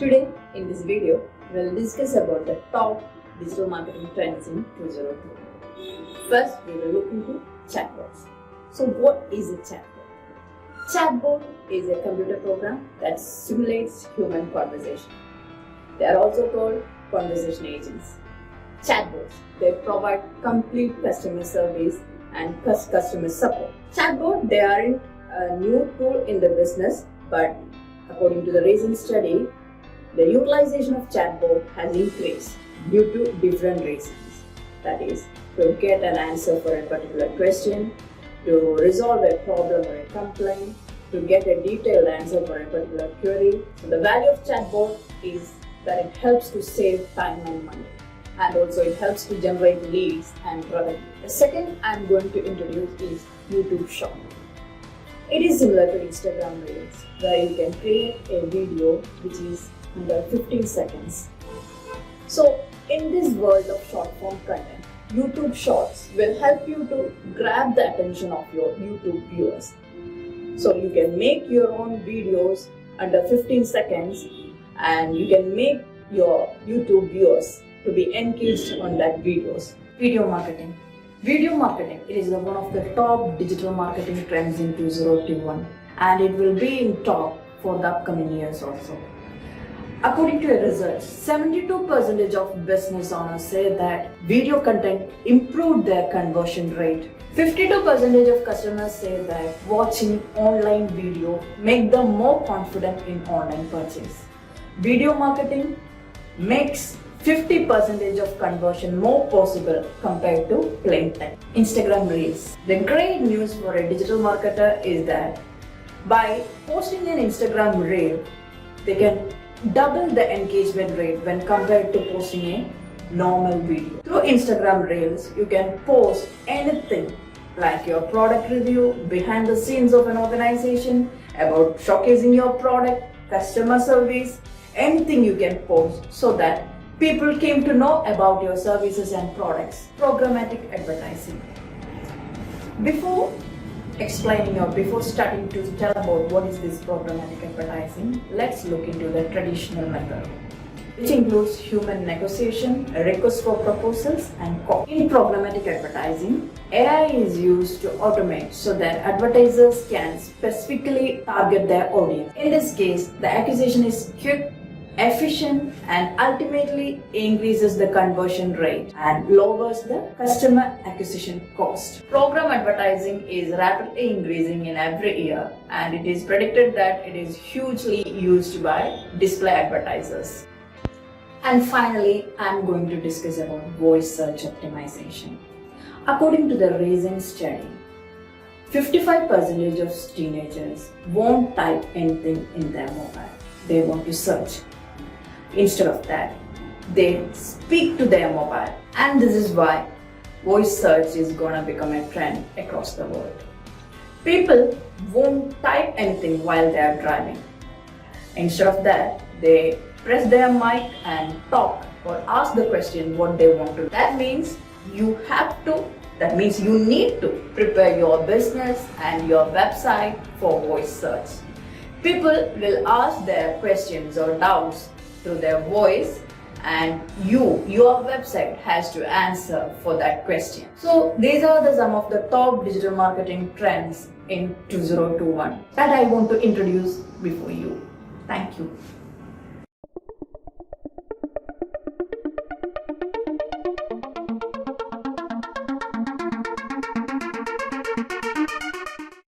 Today, in this video, we'll discuss about the top digital marketing trends in 2022. First, we will look into chatbots. So, what is a chatbot? Chatbot is a computer program that simulates human conversation. They are also called conversation agents. Chatbots, they provide complete customer service and customer support. Chatbot, they aren't a new tool in the business, but according to the recent study, the utilization of chatbot has increased due to different reasons. That is, to get an answer for a particular question, to resolve a problem or a complaint, to get a detailed answer for a particular query. So the value of chatbot is that it helps to save time and money, and also it helps to generate leads and revenue. The second I'm going to introduce is YouTube Short. It is similar to Instagram Reels, where you can create a video which is under 15 seconds. So in this world of short form content, YouTube Shorts will help you to grab the attention of your YouTube viewers. So you can make your own videos under 15 seconds and you can make your YouTube viewers to be engaged on that videos. Video marketing. Video marketing, it is one of the top digital marketing trends in 2021 and it will be in top for the upcoming years also. According to a research, 72% of business owners say that video content improved their conversion rate. 52% of customers say that watching online video make them more confident in online purchase. Video marketing makes 50% of conversion more possible compared to plain text. Instagram Reels. The great news for a digital marketer is that by posting an Instagram Reel, they can double the engagement rate when compared to posting a normal video. Through Instagram Reels, you can post anything like your product review, behind the scenes of an organization, about showcasing your product, customer service, anything you can post so that people came to know about your services and products. Programmatic advertising. Before starting to tell about what is this programmatic advertising, let's look into the traditional method, which includes human negotiation, request for proposals, and call. In programmatic advertising, AI is used to automate so that advertisers can specifically target their audience. In this case, the acquisition is quick, efficient, and ultimately increases the conversion rate and lowers the customer acquisition cost. Program advertising is rapidly increasing in every year and it is predicted that it is hugely used by display advertisers. And finally, I'm going to discuss about voice search optimization. According to the recent study, 55% of teenagers won't type anything in their mobile. They want to search. Instead of that, they speak to their mobile, and this is why voice search is gonna become a trend across the world. People won't type anything while they are driving. Instead of that, they press their mic and talk or ask the question what they want to. That means you need to prepare your business and your website for voice search. People will ask their questions or doubts through their voice and your website has to answer for that question. So these are some of the top digital marketing trends in 2021 that I want to introduce before you. Thank you.